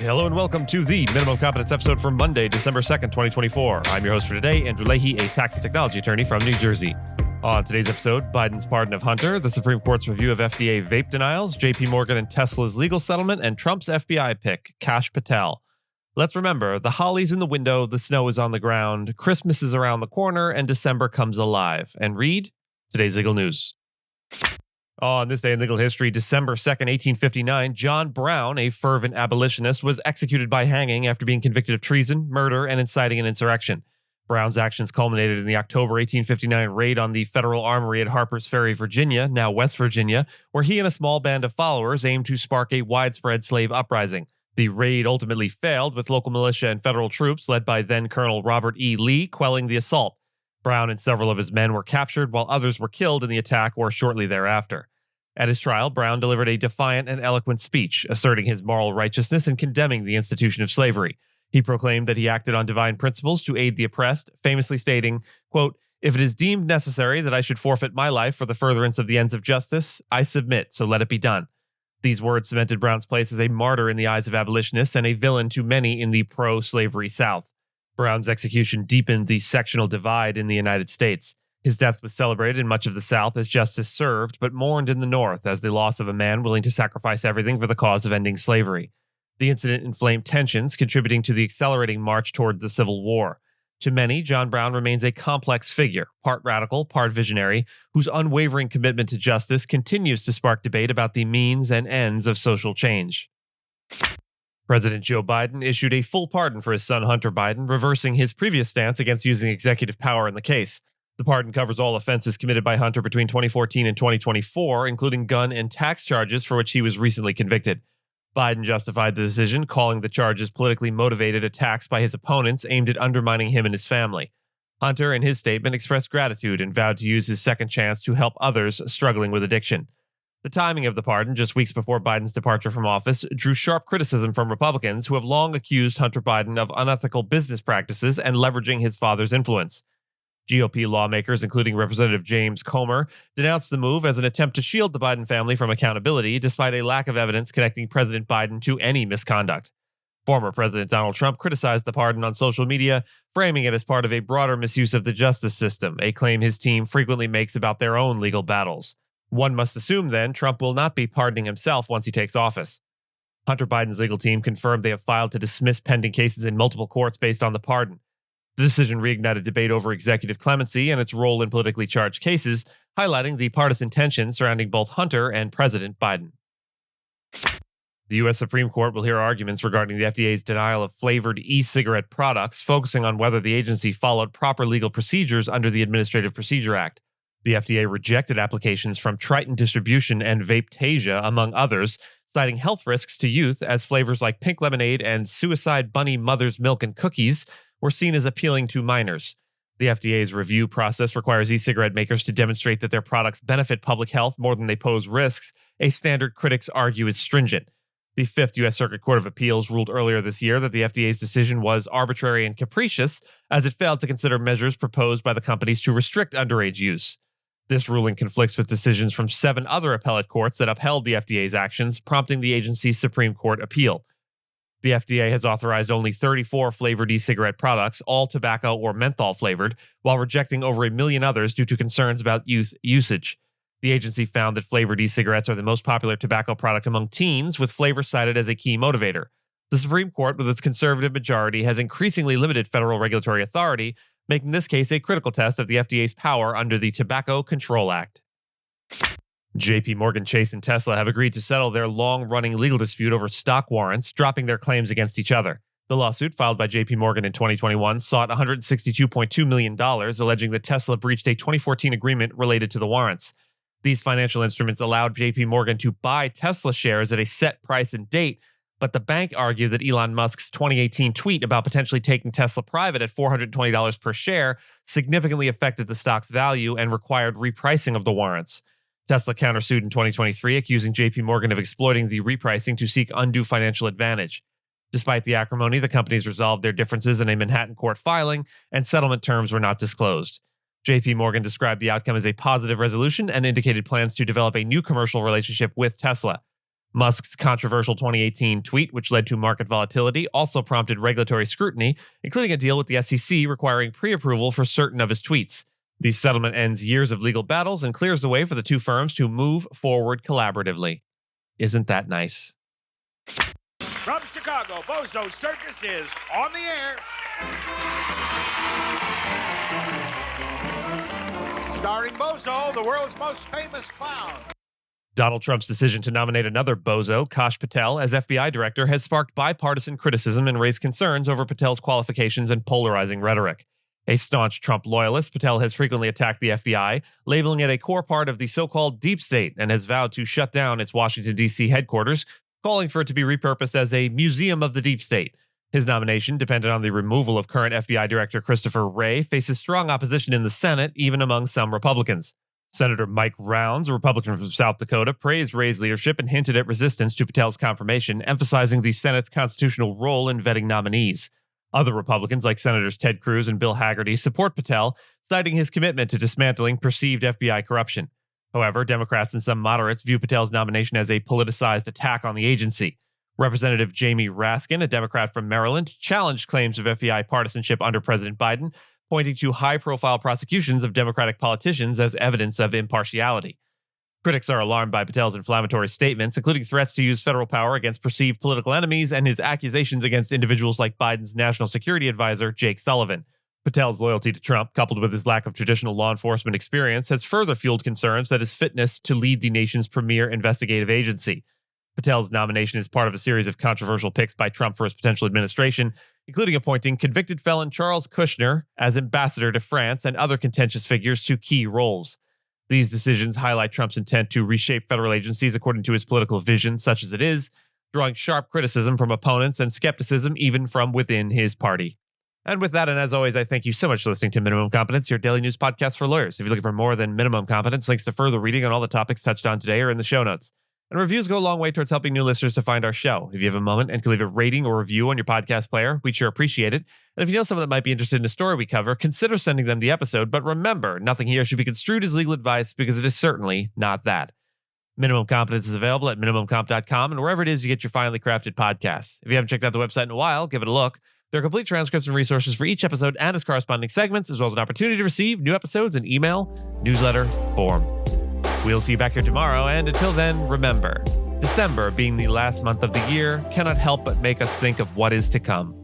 Hello and welcome to the Minimum Competence episode for Monday, December 2nd, 2024. I'm your host for today, Andrew Leahy, a tax and technology attorney from New Jersey. On today's episode, Biden's pardon of Hunter, the Supreme Court's review of FDA vape denials, JP Morgan and Tesla's legal settlement, and Trump's FBI pick, Kash Patel. Let's remember, the holly's in the window, the snow is on the ground, Christmas is around the corner, and December comes alive. And read today's legal news. On this day in legal history, December 2nd, 1859, John Brown, a fervent abolitionist, was executed by hanging after being convicted of treason, murder, and inciting an insurrection. Brown's actions culminated in the October 1859 raid on the federal armory at Harper's Ferry, Virginia, now West Virginia, where he and a small band of followers aimed to spark a widespread slave uprising. The raid ultimately failed, with local militia and federal troops, led by then-Colonel Robert E. Lee, quelling the assault. Brown and several of his men were captured, while others were killed in the attack or shortly thereafter. At his trial, Brown delivered a defiant and eloquent speech, asserting his moral righteousness and condemning the institution of slavery. He proclaimed that he acted on divine principles to aid the oppressed, famously stating, quote, "If it is deemed necessary that I should forfeit my life for the furtherance of the ends of justice, I submit, so let it be done." These words cemented Brown's place as a martyr in the eyes of abolitionists and a villain to many in the pro-slavery South. Brown's execution deepened the sectional divide in the United States. His death was celebrated in much of the South as justice served, but mourned in the North as the loss of a man willing to sacrifice everything for the cause of ending slavery. The incident inflamed tensions, contributing to the accelerating march toward the Civil War. To many, John Brown remains a complex figure, part radical, part visionary, whose unwavering commitment to justice continues to spark debate about the means and ends of social change. President Joe Biden issued a full pardon for his son Hunter Biden, reversing his previous stance against using executive power in the case. The pardon covers all offenses committed by Hunter between 2014 and 2024, including gun and tax charges for which he was recently convicted. Biden justified the decision, calling the charges politically motivated attacks by his opponents aimed at undermining him and his family. Hunter, in his statement, expressed gratitude and vowed to use his second chance to help others struggling with addiction. The timing of the pardon, just weeks before Biden's departure from office, drew sharp criticism from Republicans who have long accused Hunter Biden of unethical business practices and leveraging his father's influence. GOP lawmakers, including Representative James Comer, denounced the move as an attempt to shield the Biden family from accountability, despite a lack of evidence connecting President Biden to any misconduct. Former President Donald Trump criticized the pardon on social media, framing it as part of a broader misuse of the justice system, a claim his team frequently makes about their own legal battles. One must assume, then, Trump will not be pardoning himself once he takes office. Hunter Biden's legal team confirmed they have filed to dismiss pending cases in multiple courts based on the pardon. The decision reignited debate over executive clemency and its role in politically charged cases, highlighting the partisan tension surrounding both Hunter and President Biden. The U.S. Supreme Court will hear arguments regarding the FDA's denial of flavored e-cigarette products, focusing on whether the agency followed proper legal procedures under the Administrative Procedure Act. The FDA rejected applications from Triton Distribution and Vapetasia, among others, citing health risks to youth as flavors like pink lemonade and suicide bunny mother's milk and cookies were seen as appealing to minors. The FDA's review process requires e-cigarette makers to demonstrate that their products benefit public health more than they pose risks, a standard critics argue is stringent. The Fifth U.S. Circuit Court of Appeals ruled earlier this year that the FDA's decision was arbitrary and capricious, as it failed to consider measures proposed by the companies to restrict underage use. This ruling conflicts with decisions from 7 other appellate courts that upheld the FDA's actions, prompting the agency's Supreme Court appeal. The FDA has authorized only 34 flavored e-cigarette products, all tobacco or menthol flavored, while rejecting over 1 million others due to concerns about youth usage. The agency found that flavored e-cigarettes are the most popular tobacco product among teens, with flavor cited as a key motivator. The Supreme Court, with its conservative majority, has increasingly limited federal regulatory authority, making this case a critical test of the FDA's power under the Tobacco Control Act. JP Morgan Chase and Tesla have agreed to settle their long-running legal dispute over stock warrants, dropping their claims against each other. The lawsuit, filed by JP Morgan in 2021, sought $162.2 million, alleging that Tesla breached a 2014 agreement related to the warrants. These financial instruments allowed JP Morgan to buy Tesla shares at a set price and date, but the bank argued that Elon Musk's 2018 tweet about potentially taking Tesla private at $420 per share significantly affected the stock's value and required repricing of the warrants. Tesla countersued in 2023, accusing JP Morgan of exploiting the repricing to seek undue financial advantage. Despite the acrimony, the companies resolved their differences in a Manhattan court filing, and settlement terms were not disclosed. JP Morgan described the outcome as a positive resolution and indicated plans to develop a new commercial relationship with Tesla. Musk's controversial 2018 tweet, which led to market volatility, also prompted regulatory scrutiny, including a deal with the SEC requiring pre-approval for certain of his tweets. The settlement ends years of legal battles and clears the way for the two firms to move forward collaboratively. Isn't that nice? From Chicago, Bozo Circus is on the air. Starring Bozo, the world's most famous clown. Donald Trump's decision to nominate another bozo, Kash Patel, as FBI director has sparked bipartisan criticism and raised concerns over Patel's qualifications and polarizing rhetoric. A staunch Trump loyalist, Patel has frequently attacked the FBI, labeling it a core part of the so-called deep state, and has vowed to shut down its Washington, D.C. headquarters, calling for it to be repurposed as a museum of the deep state. His nomination, dependent on the removal of current FBI Director Christopher Wray, faces strong opposition in the Senate, even among some Republicans. Senator Mike Rounds, a Republican from South Dakota, praised Wray's leadership and hinted at resistance to Patel's confirmation, emphasizing the Senate's constitutional role in vetting nominees. Other Republicans, like Senators Ted Cruz and Bill Hagerty, support Patel, citing his commitment to dismantling perceived FBI corruption. However, Democrats and some moderates view Patel's nomination as a politicized attack on the agency. Representative Jamie Raskin, a Democrat from Maryland, challenged claims of FBI partisanship under President Biden, pointing to high-profile prosecutions of Democratic politicians as evidence of impartiality. Critics are alarmed by Patel's inflammatory statements, including threats to use federal power against perceived political enemies and his accusations against individuals like Biden's national security advisor, Jake Sullivan. Patel's loyalty to Trump, coupled with his lack of traditional law enforcement experience, has further fueled concerns that his fitness to lead the nation's premier investigative agency. Patel's nomination is part of a series of controversial picks by Trump for his potential administration, including appointing convicted felon Charles Kushner as ambassador to France and other contentious figures to key roles. These decisions highlight Trump's intent to reshape federal agencies according to his political vision, such as it is, drawing sharp criticism from opponents and skepticism even from within his party. And with that, and as always, I thank you so much for listening to Minimum Competence, your daily news podcast for lawyers. If you're looking for more than minimum competence, links to further reading on all the topics touched on today are in the show notes. And reviews go a long way towards helping new listeners to find our show. If you have a moment and can leave a rating or review on your podcast player, we'd sure appreciate it. And if you know someone that might be interested in a story we cover, consider sending them the episode. But remember, nothing here should be construed as legal advice because it is certainly not that. Minimum Competence is available at minimumcomp.com and wherever it is you get your finely crafted podcasts. If you haven't checked out the website in a while, give it a look. There are complete transcripts and resources for each episode and its corresponding segments, as well as an opportunity to receive new episodes in email, newsletter, form. We'll see you back here tomorrow, and until then, remember, December, being the last month of the year, cannot help but make us think of what is to come.